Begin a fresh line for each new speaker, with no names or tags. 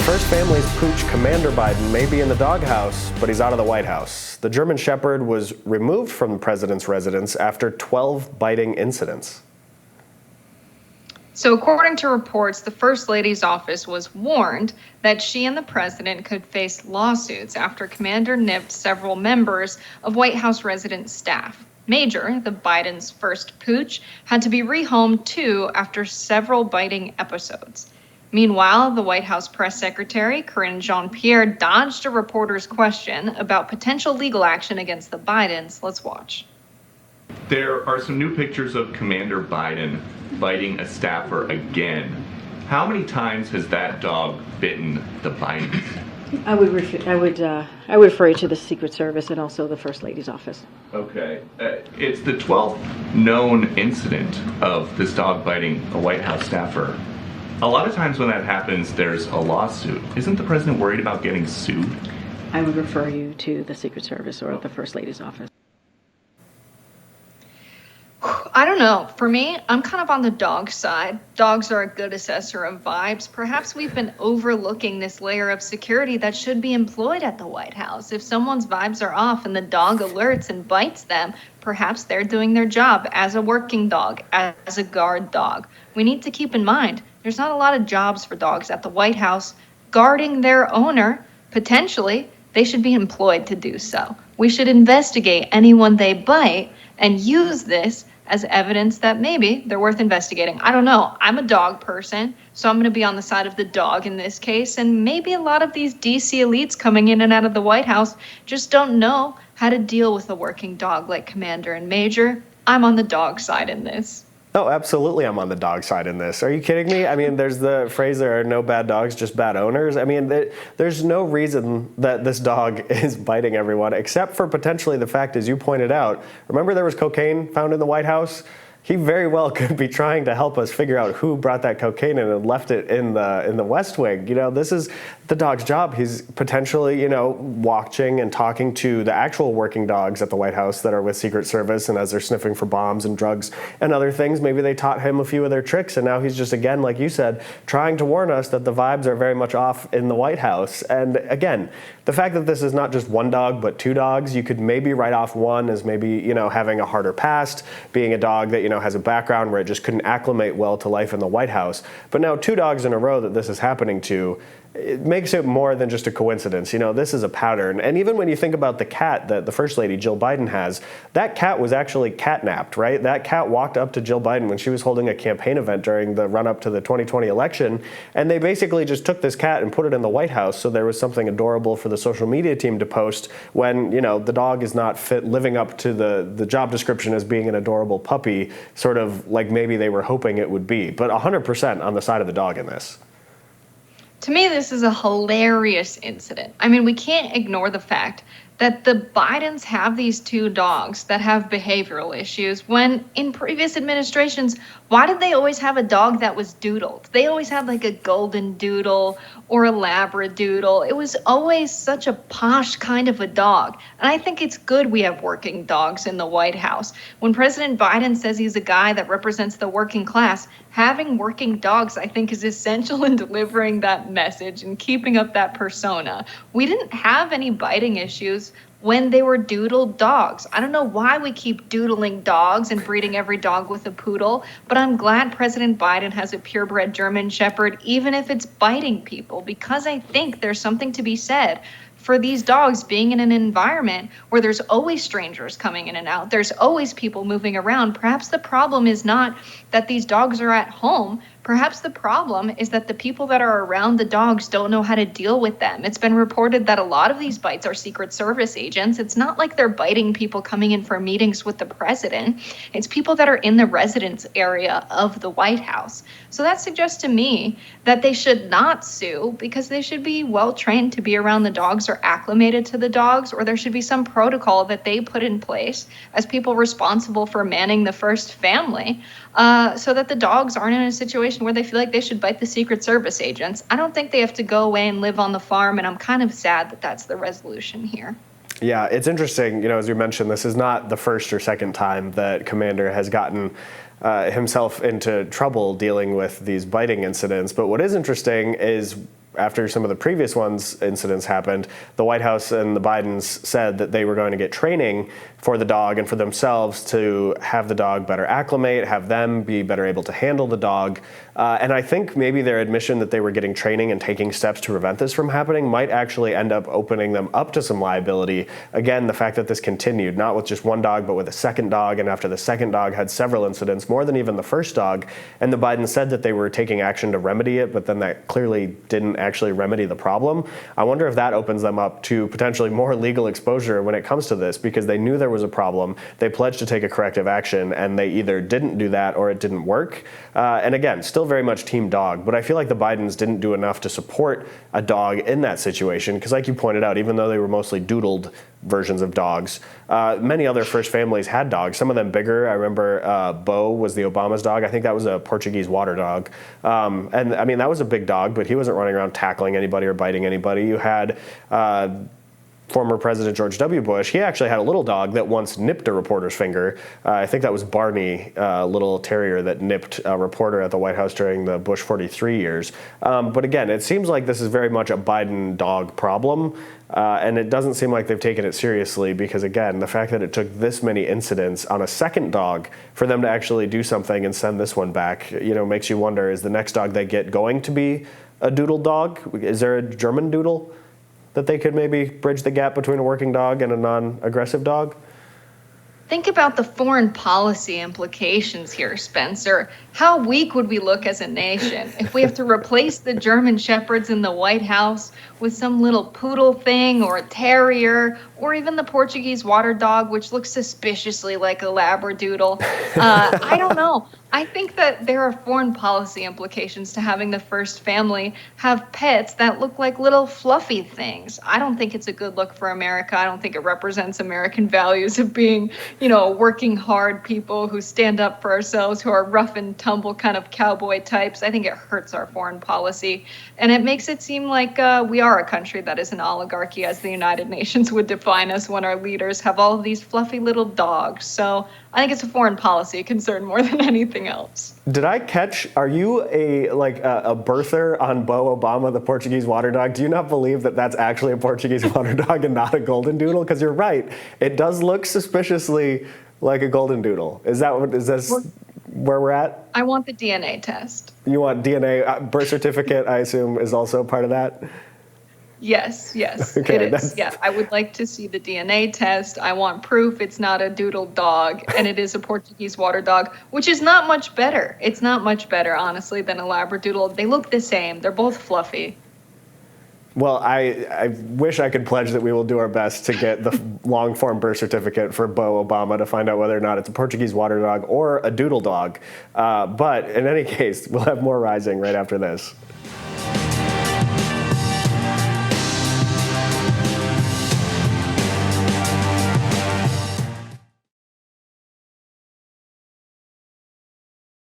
first family's pooch, Commander Biden, may be in the doghouse, but he's out of the White House. The German Shepherd was removed from the president's residence after 12 biting incidents.
So according to reports, the First Lady's office was warned that she and the president could face lawsuits after Commander nipped several members of White House resident staff. Major, the Biden's first pooch, had to be rehomed too after several biting episodes. Meanwhile, the White House press secretary, Karine Jean-Pierre, dodged a reporter's question about potential legal action against the Bidens. Let's watch.
There are some new pictures of Commander Biden biting a staffer again. How many times has that dog bitten the Bidens?
I would refer you to the Secret Service and also the First Lady's office.
Okay. It's the 12th known incident of this dog biting a White House staffer. A lot of times when that happens, there's a lawsuit. Isn't the president worried about getting sued?
I would refer you to the Secret Service or the First Lady's office.
I don't know. For me, I'm kind of on the dog side. Dogs are a good assessor of vibes. Perhaps we've been overlooking this layer of security that should be employed at the White House. If someone's vibes are off and the dog alerts and bites them, perhaps they're doing their job as a working dog, as a guard dog. We need to keep in mind, there's not a lot of jobs for dogs at the White House. Guarding their owner, potentially, they should be employed to do so. We should investigate anyone they bite and use this as evidence that maybe they're worth investigating. I don't know. I'm a dog person, so I'm going to be on the side of the dog in this case. And maybe a lot of these DC elites coming in and out of the White House just don't know how to deal with a working dog like Commander and Major. I'm on the dog side in this.
Oh, absolutely, I'm on the dog side in this. Are you kidding me? I mean, there's the phrase, there are no bad dogs, just bad owners. I mean, there's no reason that this dog is biting everyone, except for potentially the fact, as you pointed out, remember there was cocaine found in the White House? He very well could be trying to help us figure out who brought that cocaine in and left it in the West Wing. You know, this is the dog's job. He's potentially, watching and talking to the actual working dogs at the White House that are with Secret Service, and as they're sniffing for bombs and drugs and other things, maybe they taught him a few of their tricks, and now he's just, again, like you said, trying to warn us that the vibes are very much off in the White House. And again, the fact that this is not just one dog, but two dogs, you could maybe write off one as maybe, having a harder past, being a dog that, has a background where it just couldn't acclimate well to life in the White House. But now two dogs in a row that this is happening to, it makes it more than just a coincidence. This is a pattern. And even when you think about the cat that the First Lady, Jill Biden, has, that cat was actually catnapped, right? That cat walked up to Jill Biden when she was holding a campaign event during the run-up to the 2020 election, and they basically just took this cat and put it in the White House so there was something adorable for the social media team to post when, the dog is not living up to the job description as being an adorable puppy, sort of like maybe they were hoping it would be. But 100% on the side of the dog in this.
To me, this is a hilarious incident. I mean, we can't ignore the fact that the Bidens have these two dogs that have behavioral issues when in previous administrations, why did they always have a dog that was doodled? They always had like a golden doodle or a labradoodle. It was always such a posh kind of a dog. And I think it's good we have working dogs in the White House. When President Biden says he's a guy that represents the working class, having working dogs, I think, is essential in delivering that message and keeping up that persona. We didn't have any biting issues when they were doodled dogs. I don't know why we keep doodling dogs and breeding every dog with a poodle, but I'm glad President Biden has a purebred German Shepherd, even if it's biting people, because I think there's something to be said for these dogs being in an environment where there's always strangers coming in and out. There's always people moving around. Perhaps the problem is not that these dogs are at home. Perhaps the problem is that the people that are around the dogs don't know how to deal with them. It's been reported that a lot of these bites are Secret Service agents. It's not like they're biting people coming in for meetings with the president. It's people that are in the residence area of the White House. So that suggests to me that they should not sue because they should be well trained to be around the dogs or acclimated to the dogs, or there should be some protocol that they put in place as people responsible for manning the first family, so that the dogs aren't in a situation where they feel like they should bite the Secret Service agents. I don't think they have to go away and live on the farm, and I'm kind of sad that that's the resolution here.
Yeah, it's interesting, as you mentioned, this is not the first or second time that Commander has gotten himself into trouble dealing with these biting incidents. But what is interesting is after some of the previous incidents happened, the White House and the Bidens said that they were going to get training for the dog and for themselves to have the dog better acclimate, have them be better able to handle the dog. And I think maybe their admission that they were getting training and taking steps to prevent this from happening might actually end up opening them up to some liability. Again, the fact that this continued, not with just one dog, but with a second dog, and after the second dog had several incidents, more than even the first dog, and the Bidens said that they were taking action to remedy it, but then that clearly didn't actually remedy the problem. I wonder if that opens them up to potentially more legal exposure when it comes to this, because they knew there was a problem, they pledged to take a corrective action, and they either didn't do that or it didn't work. And again, still very much team dog, but I feel like the Bidens didn't do enough to support a dog in that situation, because like you pointed out, even though they were mostly doodled versions of dogs, many other first families had dogs, some of them bigger. I remember Bo was the Obama's dog. I think that was a Portuguese water dog. And I mean, that was a big dog, but he wasn't running around tackling anybody or biting anybody. You had former President George W. Bush. He actually had a little dog that once nipped a reporter's finger. I think that was Barney, a little terrier that nipped a reporter at the White House during the Bush 43 years. But again, it seems like this is very much a Biden dog problem. And it doesn't seem like they've taken it seriously, because again, the fact that it took this many incidents on a second dog for them to actually do something and send this one back, makes you wonder, is the next dog they get going to be a doodle dog? Is there a German doodle that they could maybe bridge the gap between a working dog and a non-aggressive dog?
Think about the foreign policy implications here, Spencer. How weak would we look as a nation if we have to replace the German Shepherds in the White House with some little poodle thing or a terrier, or even the Portuguese water dog, which looks suspiciously like a Labradoodle? I don't know. I think that there are foreign policy implications to having the first family have pets that look like little fluffy things. I don't think it's a good look for America. I don't think it represents American values of being, working hard people who stand up for ourselves, who are rough and tumble kind of cowboy types. I think it hurts our foreign policy. And it makes it seem like we are a country that is an oligarchy, as the United Nations would define us, when our leaders have all of these fluffy little dogs. So I think it's a foreign policy concern more than anything else.
Did I catch, are you a birther on Bo Obama, the Portuguese water dog? Do you not believe that that's actually a Portuguese water dog and not a golden doodle? Because you're right, it does look suspiciously like a golden doodle. Is this where we're at?
I want the DNA test.
You want DNA, birth certificate, I assume, is also part of that?
Yes,
Okay,
it is. Yeah, I would like to see the DNA test. I want proof it's not a doodle dog and it is a Portuguese water dog, which is not much better. It's not much better, honestly, than a Labradoodle. They look the same. They're both fluffy.
Well, I wish I could pledge that we will do our best to get the long-form birth certificate for Bo Obama to find out whether or not it's a Portuguese water dog or a doodle dog. But in any case, we'll have more Rising right after this.